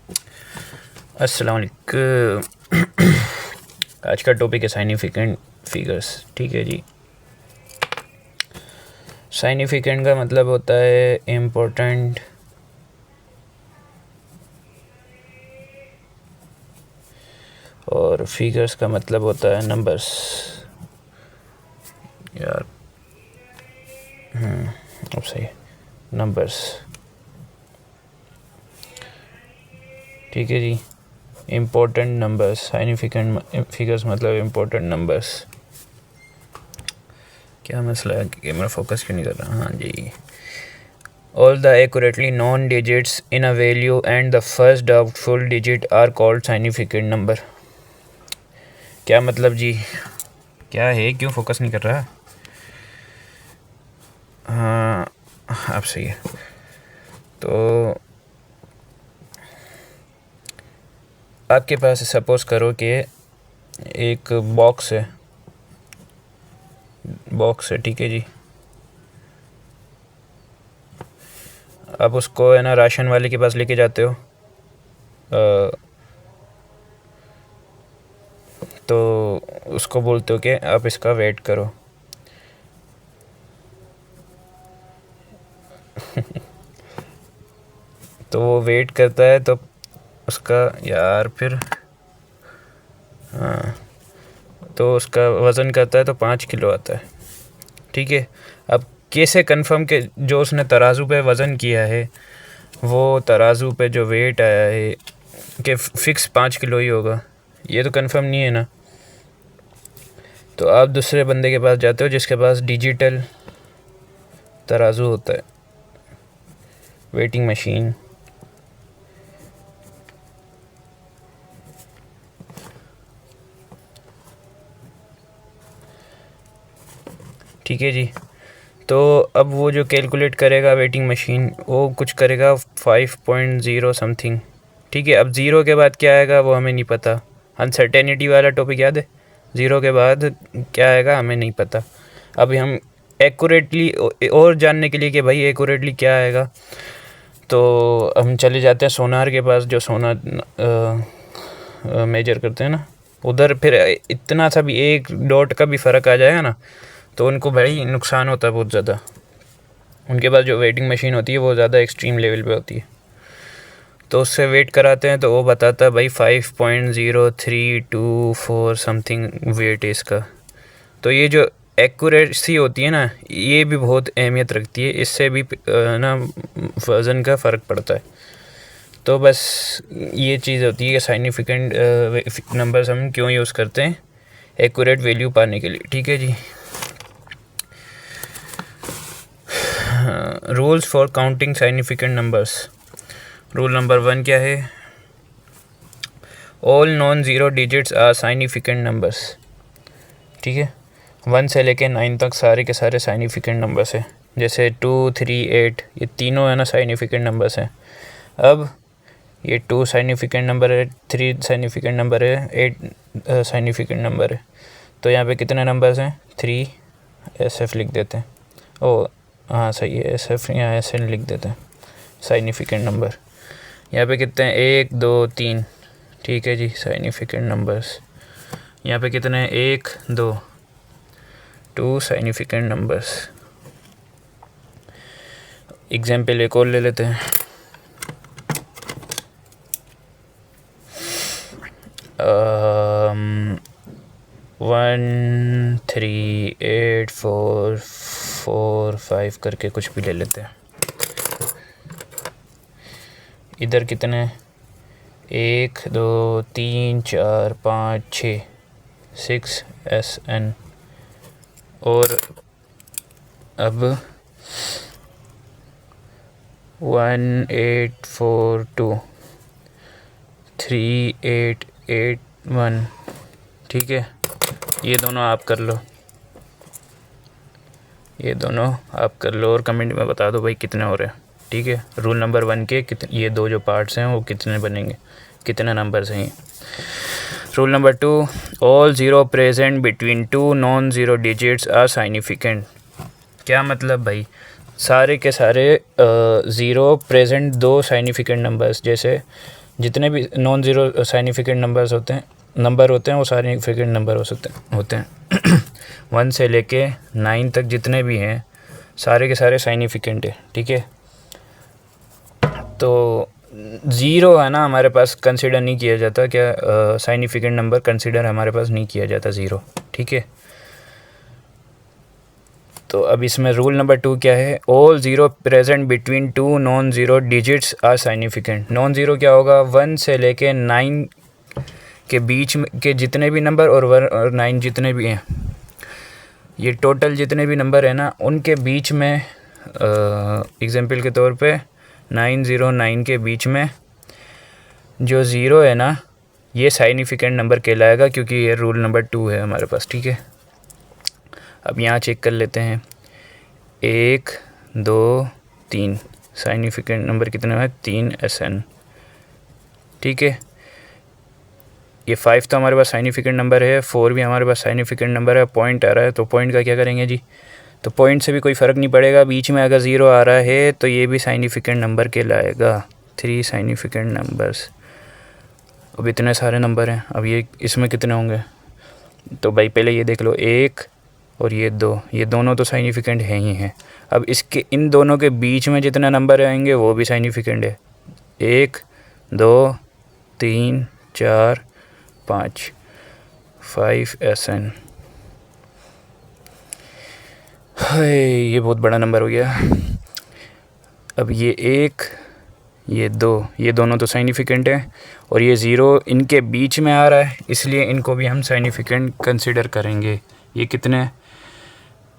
अस्सलाम वालेकुम। आज का टॉपिक है साइनिफिकेंट फिगर्स। ठीक है जी। साइनिफिकेंट का मतलब होता है इम्पोर्टेंट, और फिगर्स का मतलब होता है नंबर्स। यार अब सही है, नंबर्स। ठीक है जी। इम्पोर्टेंट नंबर्स, साइनिफिकेंट फिगर्स मतलब इम्पोर्टेंट नंबर्स। क्या मसला है कि कैमरा फोकस क्यों नहीं कर रहा? हाँ जी। All the accurately known digits in a value and the first doubtful digit are called significant number। क्या मतलब जी? क्या है, क्यों फोकस नहीं कर रहा? हाँ अब सही है। तो आपके पास सपोज़ करो कि एक बॉक्स है, ठीक है जी। आप उसको है ना राशन वाले के पास लेके जाते हो, तो उसको बोलते हो कि आप इसका वेट करो। तो वो वेट करता है, तो उसका यार फिर हाँ, तो उसका वज़न करता है तो 5 किलो आता है। ठीक है। अब कैसे कंफर्म कि जो उसने तराजू पे वज़न किया है वो तराजू पे जो वेट आया है कि फ़िक्स 5 किलो ही होगा? ये तो कंफर्म नहीं है ना। तो आप दूसरे बंदे के पास जाते हो जिसके पास डिजिटल तराजू होता है, वेटिंग मशीन। ठीक है जी। तो अब वो जो कैलकुलेट करेगा वेटिंग मशीन, वो कुछ करेगा 5.0 समथिंग। ठीक है। अब ज़ीरो के बाद क्या आएगा वो हमें नहीं पता। अनसर्टेनिटी वाला टॉपिक याद है? ज़ीरो के बाद क्या आएगा हमें नहीं पता। अब हम एक्यूरेटली और जानने के लिए कि भाई एक्यूरेटली क्या आएगा, तो हम चले जाते हैं सोनार के पास, जो सोना मेजर करते हैं ना। उधर फिर इतना सा भी एक डॉट का भी फ़र्क आ जाएगा ना, तो उनको भाई नुकसान होता है बहुत ज़्यादा। उनके पास जो वेटिंग मशीन होती है वो ज़्यादा एक्सट्रीम लेवल पे होती है। तो उससे वेट कराते हैं तो वो बताता है भाई 5.0324 समथिंग वेट है इसका। तो ये जो एक्यूरेसी होती है ना, ये भी बहुत अहमियत रखती है। इससे भी ना वज़न का फ़र्क पड़ता है। तो बस ये चीज़ होती है कि साइनिफिकेंट नंबर्स हम क्यों यूज़ करते हैं, एक्यूरेट वैल्यू पाने के लिए। ठीक है जी। Rules for counting significant numbers. Rule number 1 क्या है? All non zero digits are significant numbers. ठीक है। 1 से लेके 9 तक सारे के सारे साइनिफिकेंट नंबर्स हैं। जैसे 2, 3, 8, ये तीनों है ना साइनिफिकेंट नंबर्स हैं। अब ये 2 साइनिफिकेंट नंबर है, 3 साइनिफिकेंट नंबर है, 8 साइनिफिकेंट नंबर है। तो यहाँ पे कितने नंबर्स हैं? 3। SF लिख देते हैं। ओ हाँ सही है, SF यहाँ SN लिख देते हैं, साइनिफिकेंट नंबर। यहाँ पे कितने हैं? 1, 2, 3। ठीक है जी, साइनिफिकेंट नंबर्स। यहाँ पे कितने हैं? 1, 2, 2 साइनिफिकेंट नंबर्स। एग्जाम्पल एक और ले लेते हैं। 1, 3, 8, 4, 4, 5 करके कुछ भी ले लेते हैं। इधर कितने? 1, 2, 3, 4, 5, 6, 6 SN। और अब 1842, 3881। ठीक है। ये दोनों आप कर लो, ये दोनों आप कर लो और कमेंट में बता दो भाई कितने हो रहे हैं। ठीक है। रूल नंबर 1 के कितने, ये दो जो पार्ट्स हैं वो कितने बनेंगे, कितने नंबर्स हैं ये। Rule number 2, all zero present between 2 non zero digits are significant. क्या मतलब भाई? सारे के सारे ज़ीरो प्रेजेंट 2 साइनिफिकेंट नंबर्स, जैसे जितने भी नॉन ज़ीरो साइनिफिकेंट नंबर होते हैं वो साइनिफिकेंट नंबर होते हैं 1 से लेके 9 तक जितने भी हैं सारे के सारे साइनिफिकेंट है, ठीक है। तो ज़ीरो है ना हमारे पास कंसिडर नहीं किया जाता, क्या साइनिफिकेंट नंबर कंसिडर हमारे पास नहीं किया जाता ज़ीरो, ठीक है। तो अब इसमें रूल नंबर 2 क्या है, all zero present between two non zero digits are significant. Non zero क्या होगा, 1 से लेके 9 के बीच में के जितने भी नंबर और 1 और 9 जितने भी हैं, ये टोटल जितने भी नंबर है ना उनके बीच में एग्जांपल के तौर पे 909 के बीच में जो ज़ीरो है ना ये साइनिफिकेंट नंबर कहलाएगा, क्योंकि ये रूल नंबर 2 है हमारे पास, ठीक है। अब यहाँ चेक कर लेते हैं 1 2 3 साइनिफिकेंट नंबर कितने हैं, 3 SN, ठीक है। ये 5 तो हमारे पास साइनिफिकेंट नंबर है, 4 भी हमारे पास साइनिफिकेंट नंबर है, पॉइंट आ रहा है तो पॉइंट का क्या करेंगे जी, तो पॉइंट से भी कोई फ़र्क नहीं पड़ेगा, बीच में अगर ज़ीरो आ रहा है तो ये भी साइनिफिकेंट नंबर कहलाएगा। 3 साइनिफिकेंट नंबर्स। अब इतने सारे नंबर हैं, अब ये इसमें कितने होंगे, तो भाई पहले ये देख लो 1 और ये 2, ये दोनों तो साइनिफिकेंट हैं ही हैं। अब इसके इन दोनों के बीच में जितने नंबर आएंगे वो भी साइनिफिकेंट है, 1 2 3 4 5 SN। ये बहुत बड़ा नंबर हो गया। अब ये 1 ये 2 ये दोनों तो साइनिफिकेंट है और ये ज़ीरो इनके बीच में आ रहा है, इसलिए इनको भी हम साइनिफिकेंट कंसिडर करेंगे। ये कितने,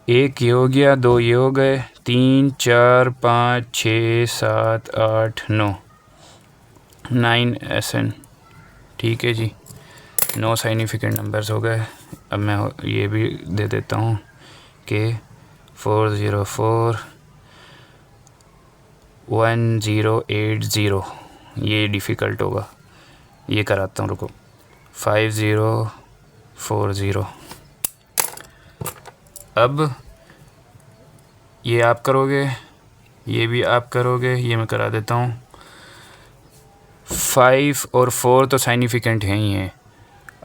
1 ये हो गया, 2 ये हो गए, 3 4 5 6 7 8 9 SN, ठीक है जी। 9 साइनिफिकेंट नंबर्स हो गए। अब मैं ये भी दे देता हूँ कि 404 1080, ये डिफ़िकल्ट होगा, ये कराता हूँ, रुको। 5040। अब ये आप करोगे, ये भी आप करोगे, ये मैं करा देता हूँ। 5 और 4 तो साइनिफिकेंट हैं ही हैं।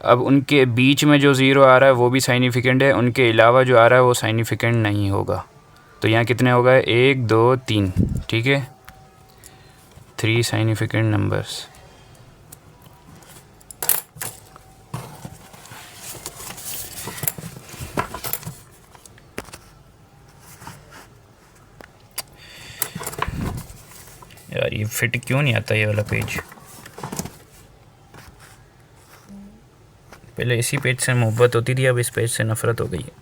अब उनके बीच में जो ज़ीरो आ रहा है वो भी साइनिफिकेंट है, उनके अलावा जो आ रहा है वो साइनिफिकेंट नहीं होगा। तो यहाँ कितने हो गए, 1 2 3, ठीक है। 3 साइनिफिकेंट नंबर्स। यार ये फिट क्यों नहीं आता ये वाला पेज, पहले इसी पेज से मोहब्बत होती थी, अब इस पेज से नफ़रत हो गई है।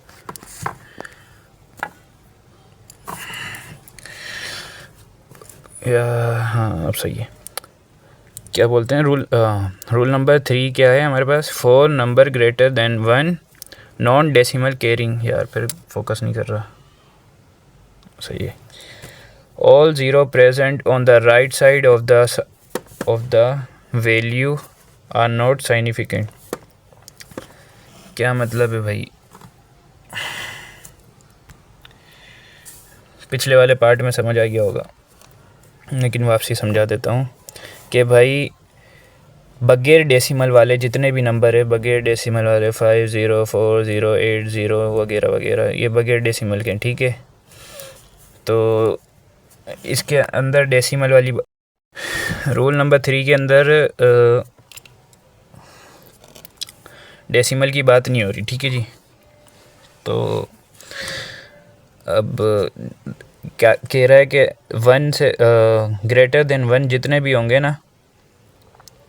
हाँ अब सही है। क्या बोलते हैं रूल नंबर 3 क्या है हमारे पास, 4 number greater than 1 non decimal carrying. यार फिर फोकस नहीं कर रहा, सही है। All zero present on the right side of the value are not significant. क्या मतलब है भाई, पिछले वाले पार्ट में समझ आ गया होगा, लेकिन वापसी समझा देता हूँ कि भाई बगैर डेसिमल वाले जितने भी नंबर है, बगैर डेसिमल वाले 5 0 4 0 8 0 वगैरह वगैरह, ये बगैर डेसिमल के, ठीक है। तो इसके अंदर डेसिमल वाली रूल नंबर 3 के अंदर डेसिमल की बात नहीं हो रही, ठीक है जी। तो अब क्या कह रहा है कि 1 से ग्रेटर देन 1 जितने भी होंगे ना,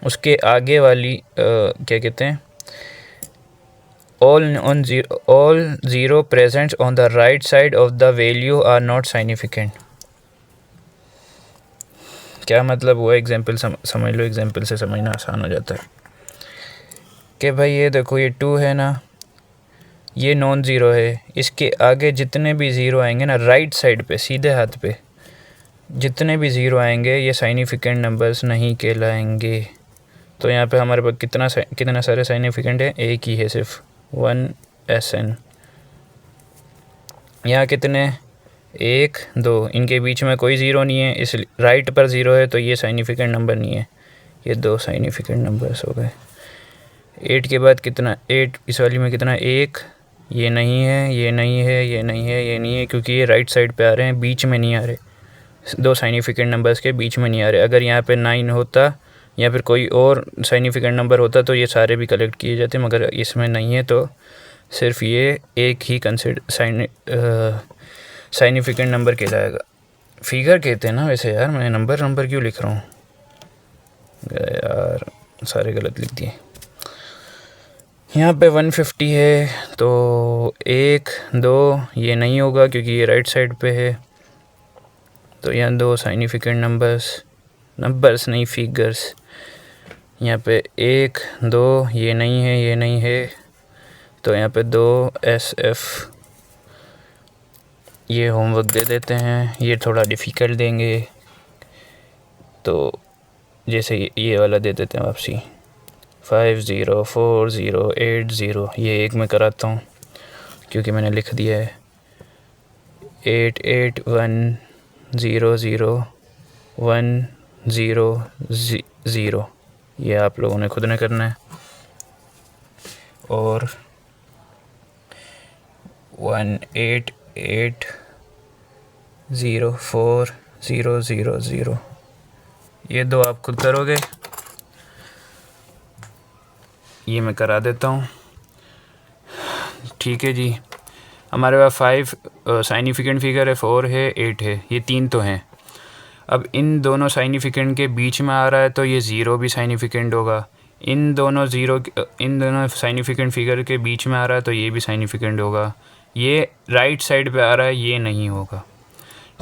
उसके आगे वाली क्या कहते हैं, all zero presents on the right side of the value are not significant. क्या मतलब हुआ, एग्जांपल समझ लो, एग्जांपल से समझना आसान हो जाता है कि भाई ये देखो ये 2 है ना, ये नॉन ज़ीरो है, इसके आगे जितने भी ज़ीरो आएंगे ना राइट साइड पे सीधे हाथ पे जितने भी ज़ीरो आएंगे ये साइनिफिकेंट नंबर्स नहीं कहलाएंगे। तो यहाँ पे हमारे पास कितना सारे साइनिफिकेंट है, एक ही है सिर्फ 1 SN। यहाँ कितने, 1 2, इनके बीच में कोई ज़ीरो नहीं है, इस राइट पर ज़ीरो है तो ये साइनिफिकेंट नंबर नहीं है। ये 2 साइनिफिकेंट नंबर्स हो गए। 8 के बाद कितना, 8 इस वाली में कितना, 1, ये नहीं है, ये नहीं है, ये नहीं है, ये नहीं है, क्योंकि ये राइट साइड पे आ रहे हैं, बीच में नहीं आ रहे, 2 साइनिफिकेंट नंबर्स के बीच में नहीं आ रहे। अगर यहाँ पे 9 होता या फिर कोई और साइनिफिकेंट नंबर होता तो ये सारे भी कलेक्ट किए जाते, मगर इसमें नहीं है तो सिर्फ ये एक ही साइनिफिकेंट नंबर कहलाएगा। फिगर कहते हैं ना वैसे यार, मैं नंबर क्यों लिख रहा हूँ यार, सारे गलत लिख दिए। यहाँ पे 150 है तो 1, 2 ये नहीं होगा क्योंकि ये राइट साइड पे है, तो यहाँ 2 साइनिफिकेंट नंबर्स नहीं फिगर्स। यहाँ पे 1, 2 ये नहीं है, ये नहीं है, तो यहाँ पे 2 SF। ये होमवर्क दे देते हैं, ये थोड़ा डिफ़िकल्ट देंगे, तो जैसे ये वाला दे देते हैं वापसी 504080। ये एक में कराता हूँ क्योंकि मैंने लिख दिया है 88100100। ये आप लोगों ने खुद ने करना है। और 18804000, ये 2 आप खुद करोगे, ये मैं करा देता हूँ। ठीक है जी, हमारे पास 5 साइनिफिकेंट फिगर है, 4 है, 8 है, ये 3 तो हैं। अब इन दोनों साइनिफिकेंट के बीच में आ रहा है तो ये 0 भी साइनिफिकेंट होगा। इन दोनों साइनिफिकेंट फिगर के बीच में आ रहा है तो ये भी साइनिफिकेंट होगा। ये राइट साइड पे आ रहा है, ये नहीं होगा।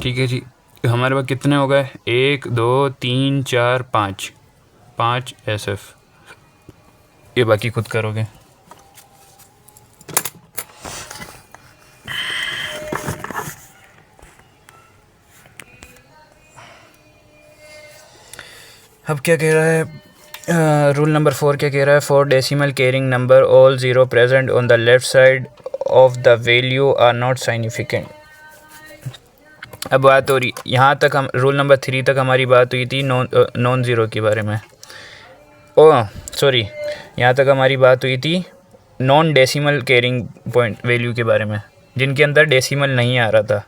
ठीक है जी, हमारे पास कितने हो गए, 1 2 3 4 5 SF। ये बाकी खुद करोगे। अब क्या कह रहा है, रूल नंबर 4 क्या कह रहा है, 4 decimal carrying number all 0 present on the left side of the value are not significant. अब बात हो रही, यहाँ तक हम रूल नंबर 3 तक हमारी बात हुई थी नॉन ज़ीरो के बारे में। यहाँ तक हमारी बात हुई थी non decimal carrying point value के बारे में, जिनके अंदर डेसिमल नहीं आ रहा था।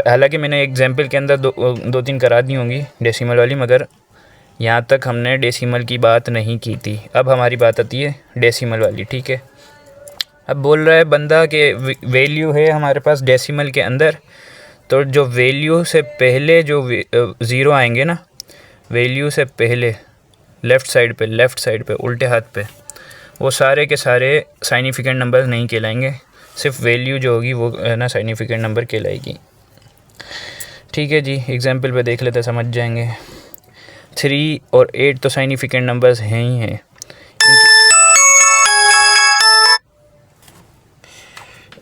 हालांकि मैंने एग्जाम्पल के अंदर 2-3 करा दी होंगी डेसिमल वाली, मगर यहाँ तक हमने डेसिमल की बात नहीं की थी। अब हमारी बात आती है डेसिमल वाली। ठीक है, अब बोल रहा है बंदा कि वैल्यू है हमारे पास डेसिमल के अंदर, तो जो वैल्यू से पहले जो 0 आएंगे ना, वैल्यू से पहले लेफ़्ट साइड पे उल्टे हाथ पे, वो सारे के सारे साइनिफिकेंट नंबर नहीं कहलाएंगे, सिर्फ वैल्यू जो होगी वो ना साइनिफिकेंट नंबर कहलाएगी। ठीक है जी, एग्जाम्पल पे देख लेते समझ जाएंगे। 3 और 8 तो साइनिफिकेंट नंबर्स हैं ही हैं,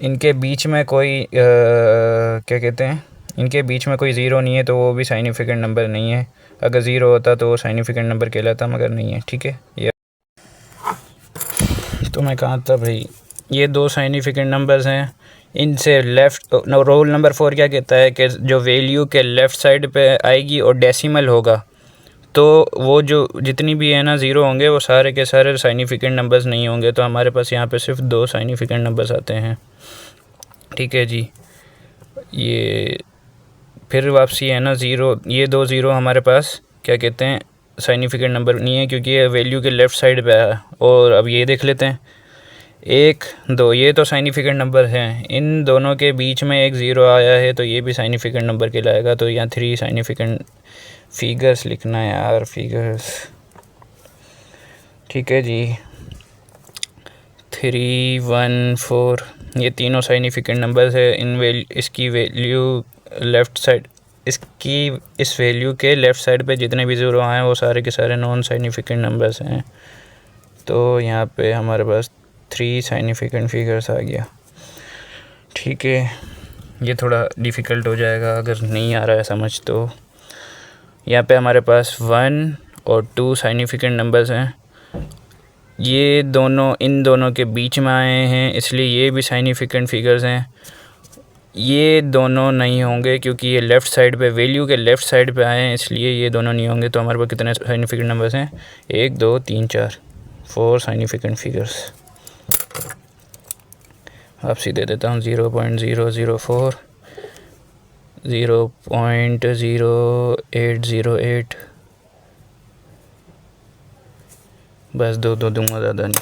इनके बीच में कोई क्या कहते हैं, इनके बीच में कोई 0 नहीं है तो वो भी साइनिफिकेंट नंबर नहीं है। अगर 0 होता तो वो साइनिफिकेंट नंबर कहलाता, मगर नहीं है। ठीक है, ये तो मैं कहा था भाई, ये 2 साइनिफिकेंट नंबर्स हैं, इनसे लेफ़्ट रूल नंबर 4 क्या कहता है कि जो वैल्यू के लेफ़्ट साइड पे आएगी और डेसिमल होगा तो वो जो जितनी भी है ना 0 होंगे वो सारे के सारे साइनिफिकेंट नंबर्स नहीं होंगे। तो हमारे पास यहाँ पे सिर्फ 2 साइनिफिकेंट नंबर्स आते हैं। ठीक है जी, ये फिर वापसी है ना 0, ये 2 0 हमारे पास क्या कहते हैं साइनिफिकेंट नंबर नहीं है, क्योंकि ये वैल्यू के लेफ़्ट साइड पे है। और अब ये देख लेते हैं 1 2, ये तो साइनिफिकेंट नंबर हैं, इन दोनों के बीच में एक 0 आया है तो ये भी साइनिफिकेंट नंबर कहलाएगा। तो यहाँ 3 साइनिफिकेंट फिगर्स लिखना है यार, फिगर्स। ठीक है जी, 3 1 4 ये तीनों साइनिफिकेंट नंबर्स है। इसकी वैल्यू लेफ़्ट साइड, इस वैल्यू के लेफ़्ट साइड पे जितने भी 0 आए वो सारे के सारे नॉन साइनिफिकेंट नंबर्स हैं। तो यहाँ पे हमारे पास 3 साइनिफिकेंट फिगर्स आ गया। ठीक है, ये थोड़ा डिफ़िकल्ट हो जाएगा अगर नहीं आ रहा है समझ। तो यहाँ पे हमारे पास 1 और 2 साइनिफिकेंट नंबर्स हैं, ये दोनों इन दोनों के बीच में आए हैं, इसलिए ये भी साइनिफिकेंट फिगर्स हैं। ये दोनों नहीं होंगे क्योंकि ये लेफ़्ट साइड पे, वैल्यू के लेफ़्ट साइड पे आए हैं, इसलिए ये दोनों नहीं होंगे। तो हमारे पास कितने साइनिफिकेंट नंबर्स हैं? 1 2 3 4, 4 साइनिफिकेंट फिगर्स। आपसे दे देता हूँ 0.004, 0.0808, बस दो दूंगा, ज़्यादा नहीं।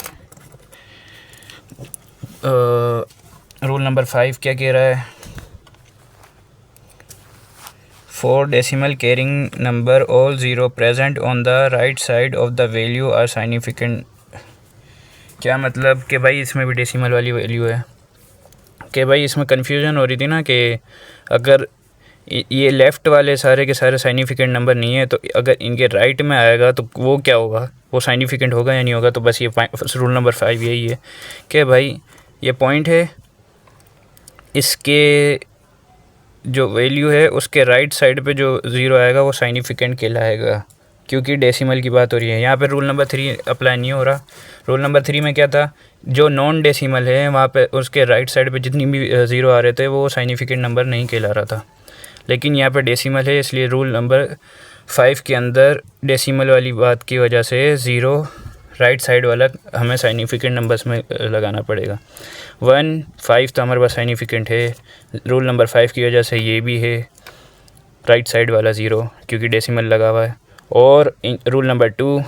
रूल नंबर 5 क्या कह रहा है? 4 decimal carrying number, all 0 present on the right side of the value are significant। क्या मतलब कि भाई इसमें भी डेसिमल वाली वैल्यू है? कि भाई इसमें कन्फ्यूज़न हो रही थी ना कि अगर ये लेफ़्ट वाले सारे के सारे साइनिफिकेंट नंबर नहीं है तो अगर इनके राइट में आएगा तो वो क्या होगा, वो साइनिफिकेंट होगा या नहीं होगा। तो बस ये रूल नंबर 5 यही है कि भाई ये पॉइंट है, इसके जो वैल्यू है उसके राइट साइड पे जो ज़ीरो आएगा वो साइनिफिकेंट कहलाएगा, क्योंकि डेसिमल की बात हो रही है। यहाँ पे रूल नंबर 3 अप्लाई नहीं हो रहा। रूल नंबर 3 में क्या था, जो नॉन डेसिमल है वहाँ पे उसके राइट साइड पे जितनी भी ज़ीरो आ रहे थे वो साइनिफिकेंट नंबर नहीं कहला रहा था। लेकिन यहाँ पे डेसिमल है, इसलिए रूल नंबर 5 के अंदर डेसिमल वाली बात की वजह से ज़ीरो राइट साइड वाला हमें साइनिफिकेंट नंबर्स में लगाना पड़ेगा। 1 5 तो हमारे पास साइनिफिकेंट है, रूल नंबर 5 की वजह से ये भी है राइट साइड वाला ज़ीरो क्योंकि डेसिमल लगा हुआ है। और रूल नंबर 2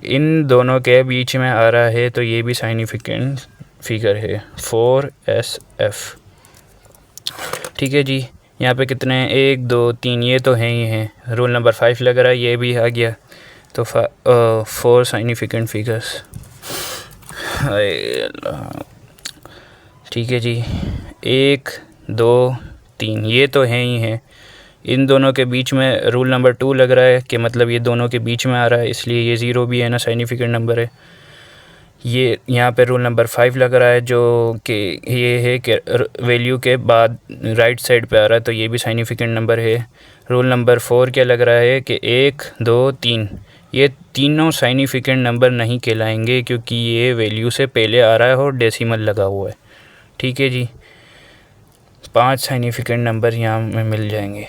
इन दोनों के बीच में आ रहा है तो ये भी साइनिफिकेंट फिगर है, 4SF। ठीक है जी। यहाँ पे कितने हैं? 1 2 3, ये तो हैं ही हैं। रूल नंबर 5 लग रहा है, ये भी आ गया। तो 4 साइनिफिकेंट फिगर्स। ठीक है जी। 1 2 3 ये तो हैं ही हैं। इन दोनों के बीच में रूल नंबर 2 लग रहा है कि मतलब ये दोनों के बीच में आ रहा है, इसलिए ये ज़ीरो भी है ना, साइनिफिकेंट नंबर है। ये यहाँ पे रूल नंबर 5 लग रहा है जो कि ये है कि वैल्यू के बाद राइट साइड पे आ रहा है तो ये भी साइनिफिकेंट नंबर है। रूल नंबर 4 क्या लग रहा है कि 1 2 3 ये तीनों साइनिफिकेंट नंबर नहीं कहलाएंगे क्योंकि ये वैल्यू से पहले आ रहा है और डेसिमल लगा हुआ है। ठीक है जी। 5 साइनिफिकेंट नंबर यहाँ में मिल जाएंगे,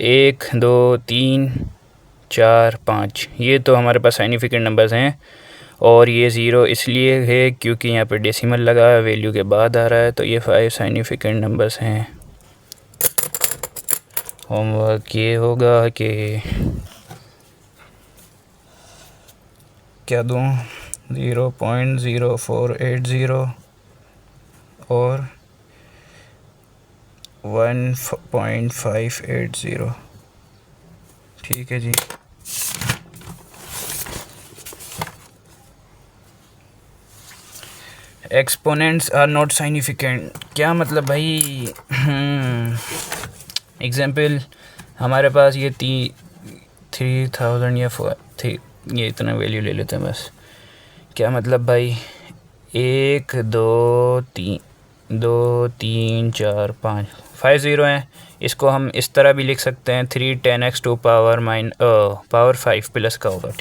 1 2 3 4 5। ये तो हमारे पास साइनिफिकेंट नंबर्स हैं और ये ज़ीरो इसलिए है क्योंकि यहाँ पे डेसिमल लगा है, वैल्यू के बाद आ रहा है। तो ये 5 साइनिफिकेंट नंबर्स हैं। होमवर्क ये होगा कि क्या दूँ, 0.0480 और 1.580। ठीक है जी। एक्सपोनेंट्स आर नॉट साइनिफिकेंट, क्या मतलब भाई? एग्जाम्पल हमारे पास ये 3000 या 4 ये इतना वैल्यू ले लेते हैं बस। क्या मतलब भाई? 1 2 3 4 5 5 ज़ीरो हैं। इसको हम इस तरह भी लिख सकते हैं, 3 10x टू पावर 5 प्लस का होगा।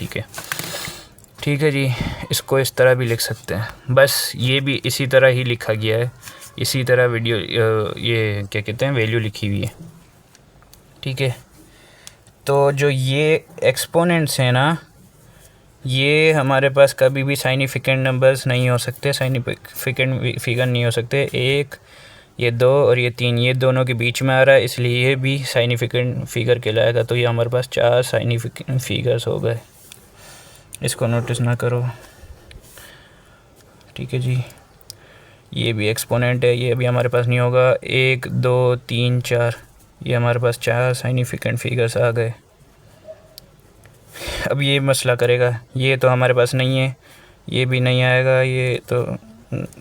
ठीक है जी। इसको इस तरह भी लिख सकते हैं, बस ये भी इसी तरह ही लिखा गया है, इसी तरह वीडियो ये क्या कहते हैं वैल्यू लिखी हुई है। ठीक है। तो जो ये एक्सपोनेंट्स हैं ना, ये हमारे पास कभी भी साइनिफिकेंट नंबर्स नहीं हो सकते, साइनिफिकेंट फिगर नहीं हो सकते। 1 ये 2 और ये 3 ये दोनों के बीच में आ रहा है, इसलिए ये भी साइनिफिकेंट फिगर कहलाएगा। तो ये हमारे पास 4 साइनिफिकेंट फिगर्स हो गए, इसको नोटिस ना करो। ठीक है जी। ये भी एक्सपोनेंट है, ये भी हमारे पास नहीं होगा। 1 2 3 4 ये हमारे पास 4 साइनिफिकेंट फिगर्स आ गए। अब ये मसला करेगा, ये तो हमारे पास नहीं है, ये भी नहीं आएगा, ये तो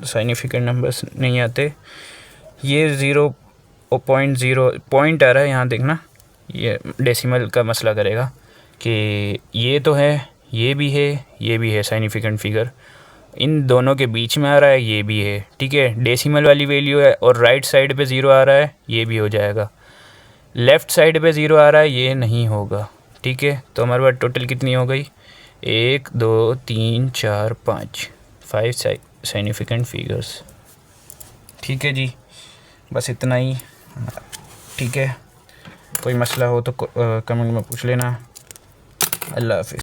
साइनिफिकेंट नंबर्स नहीं आते। ये 0.0 पॉइंट आ रहा है यहाँ देखना, ये डेसिमल का मसला करेगा कि ये तो है, ये भी है, ये भी है साइनिफिकेंट फिगर, इन दोनों के बीच में आ रहा है, ये भी है। ठीक है। डेसिमल वाली वैल्यू है और राइट साइड पे ज़ीरो आ रहा है, ये भी हो जाएगा। लेफ़्ट साइड पे ज़ीरो आ रहा है, ये नहीं होगा। ठीक है। तो हमारे पास टोटल कितनी हो गई? 1 2 3 4 5 साइनिफिकेंट फिगर्स। ठीक है जी। बस इतना ही, ठीक है। कोई मसला हो तो कमेंट में पूछ लेना। अल्लाह हाफिज़।